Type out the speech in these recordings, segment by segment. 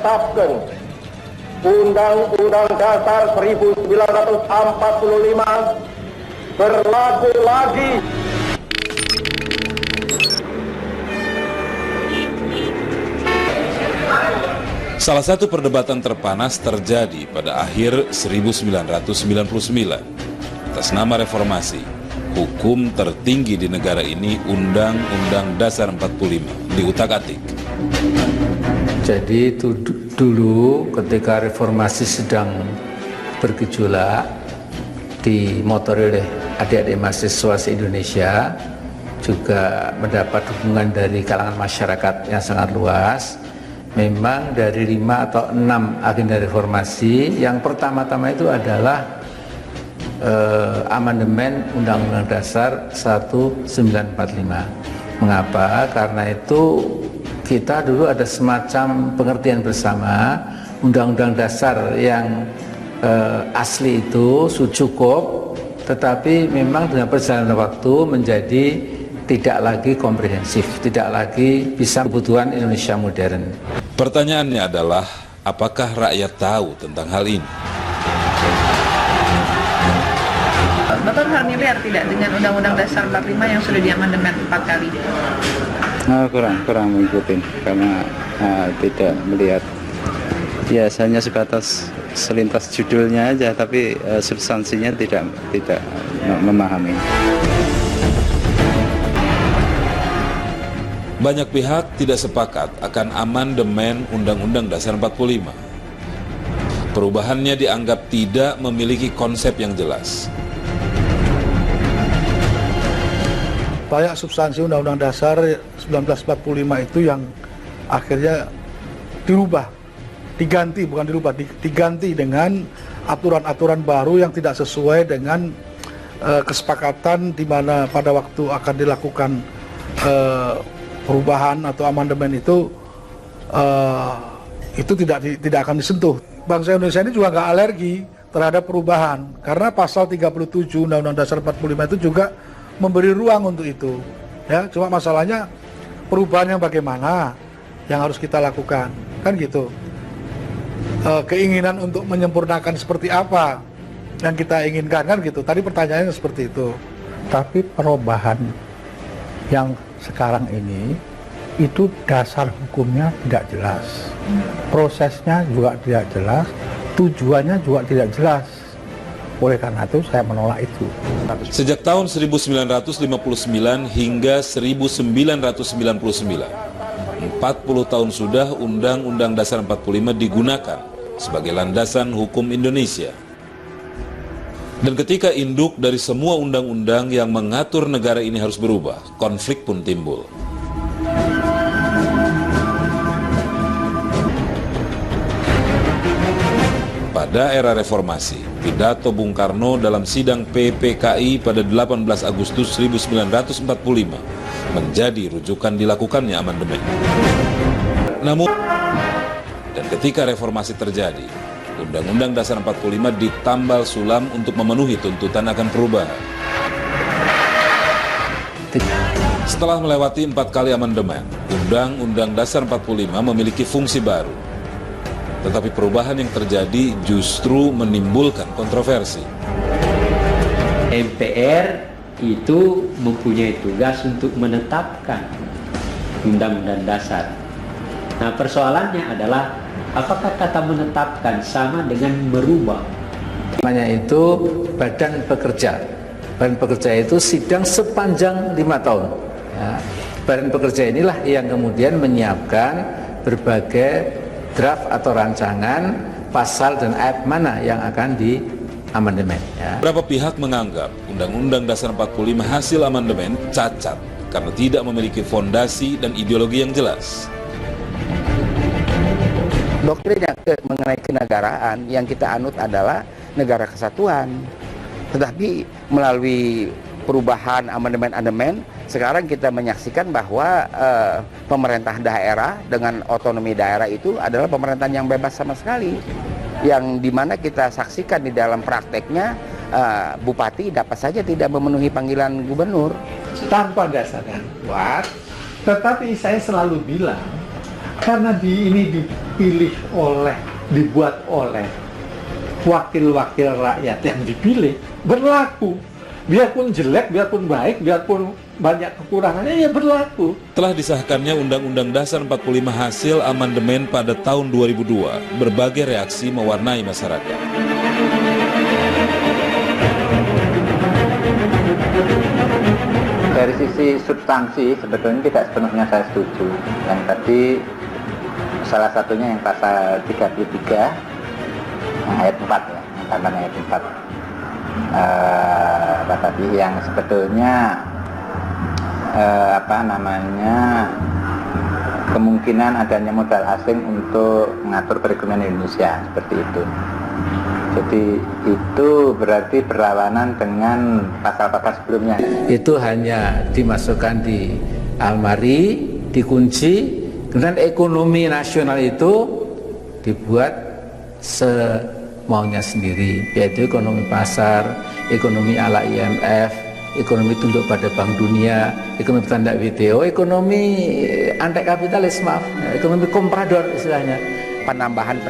menetapkan Undang-Undang Dasar 1945 berlaku lagi. Salah satu perdebatan terpanas terjadi pada akhir 1999 atas nama reformasi. Hukum tertinggi di negara ini Undang-Undang Dasar 45 diutak-atik. Jadi itu dulu ketika reformasi sedang bergejolak dimotori oleh adik-adik mahasiswa se-Indonesia, juga mendapat dukungan dari kalangan masyarakat yang sangat luas. Memang dari 5 atau 6 agenda reformasi, yang pertama-tama itu adalah amandemen Undang-Undang Dasar 1945. Mengapa? Karena itu kita dulu ada semacam pengertian bersama Undang-Undang Dasar yang asli itu cukup, tetapi memang dengan perjalanan waktu menjadi tidak lagi komprehensif, tidak lagi bisa kebutuhan Indonesia modern. Pertanyaannya adalah, apakah rakyat tahu tentang hal ini? Bapak familiar tidak dengan Undang-Undang Dasar 45 yang sudah diamandemen 4 kali? Kurang mengikuti karena tidak melihat, biasanya sebatas selintas judulnya aja, tapi substansinya tidak memahami. Banyak pihak tidak sepakat akan amandemen Undang-Undang Dasar 45. Perubahannya dianggap tidak memiliki konsep yang jelas. Banyak substansi Undang-Undang Dasar 1945 itu yang akhirnya dirubah, diganti dengan aturan-aturan baru yang tidak sesuai dengan kesepakatan di mana pada waktu akan dilakukan perubahan atau amandemen itu tidak akan disentuh. Bangsa Indonesia ini juga nggak alergi terhadap perubahan karena pasal 37 Undang-Undang Dasar 45 itu juga memberi ruang untuk itu. Ya, cuma masalahnya perubahan yang bagaimana yang harus kita lakukan, kan gitu. Keinginan untuk menyempurnakan seperti apa yang kita inginkan, kan gitu. Tadi pertanyaannya seperti itu. Tapi perubahan yang sekarang ini itu dasar hukumnya tidak jelas, prosesnya juga tidak jelas, tujuannya juga tidak jelas. Oleh karena itu saya menolak itu. Sejak tahun 1959 hingga 1999, 40 tahun sudah Undang-Undang Dasar 45 digunakan sebagai landasan hukum Indonesia. Dan ketika induk dari semua undang-undang yang mengatur negara ini harus berubah, konflik pun timbul. Pada era reformasi, pidato Bung Karno dalam sidang PPKI pada 18 Agustus 1945 menjadi rujukan dilakukannya amandemen. Namun, dan ketika reformasi terjadi, Undang-Undang Dasar 45 ditambal sulam untuk memenuhi tuntutan akan perubahan. Setelah melewati 4 kali amandemen, Undang-Undang Dasar 45 memiliki fungsi baru. Tetapi perubahan yang terjadi justru menimbulkan kontroversi. MPR itu mempunyai tugas untuk menetapkan Undang-Undang Dasar. Nah, persoalannya adalah apakah kata menetapkan sama dengan merubah? Namanya itu Badan Pekerja. Badan Pekerja itu sidang sepanjang 5 tahun. Ya. Badan Pekerja inilah yang kemudian menyiapkan berbagai draft atau rancangan pasal dan ayat mana yang akan diamandemen. Ya. Beberapa pihak menganggap Undang-Undang Dasar 45 hasil amandemen cacat karena tidak memiliki fondasi dan ideologi yang jelas. Doktrin yang mengenai kenegaraan yang kita anut adalah negara kesatuan. Tetapi melalui perubahan amandemen-amandemen, sekarang kita menyaksikan bahwa pemerintah daerah dengan otonomi daerah itu adalah pemerintahan yang bebas sama sekali. Yang dimana kita saksikan di dalam prakteknya, bupati dapat saja tidak memenuhi panggilan gubernur. Tanpa dasar yang kuat, tetapi saya selalu bilang, Karena ini dibuat oleh wakil-wakil rakyat yang dipilih, berlaku. Biarpun jelek, biarpun baik, biarpun banyak kekurangannya, ya berlaku. Telah disahkannya Undang-Undang Dasar 45 hasil amandemen pada tahun 2002, berbagai reaksi mewarnai masyarakat. Dari sisi substansi sebetulnya tidak sepenuhnya saya setuju. Yang tadi salah satunya yang pasal 33 yang ayat 4 ya, yang tambahan ayat 4 apa tadi yang sebetulnya kemungkinan adanya modal asing untuk mengatur perekonomian Indonesia seperti itu. Jadi itu berarti berlawanan dengan pasal-pasal sebelumnya. Itu hanya dimasukkan di almari, dikunci, kemudian ekonomi nasional itu dibuat semaunya sendiri, yaitu ekonomi pasar, ekonomi ala IMF, ekonomi tunduk pada Bank Dunia, ekonomi tanda WTO, ekonomi anti kapitalis, ekonomi komprador istilahnya. Penambahan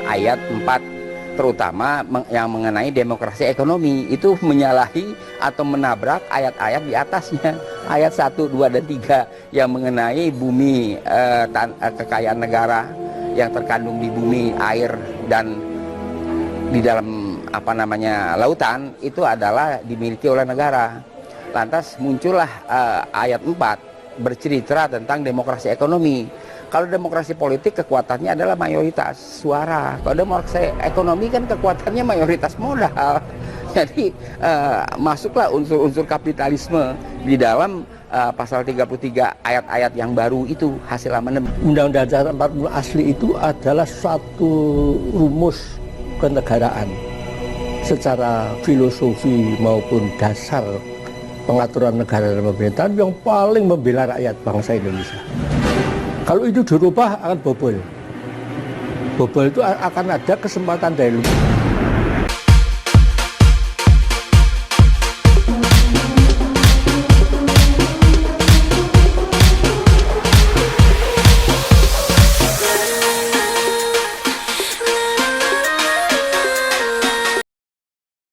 ayat 4 terutama yang mengenai demokrasi ekonomi itu menyalahi atau menabrak ayat-ayat di atasnya, ayat 1, 2, dan 3 yang mengenai bumi, kekayaan negara yang terkandung di bumi, air, dan di dalam lautan itu adalah dimiliki oleh negara. Lantas muncullah ayat 4 bercerita tentang demokrasi ekonomi. Kalau demokrasi politik kekuatannya adalah mayoritas suara. Kalau demokrasi ekonomi kan kekuatannya mayoritas modal. Jadi masuklah unsur-unsur kapitalisme di dalam pasal 33 ayat-ayat yang baru itu hasil amandemen. Undang-Undang Dasar 45 asli itu adalah suatu rumus kenegaraan secara filosofi maupun dasar pengaturan negara dan pemerintahan yang paling membela rakyat bangsa Indonesia. Kalau itu dirubah akan bobol. Bobol itu akan ada kesempatan dari luar.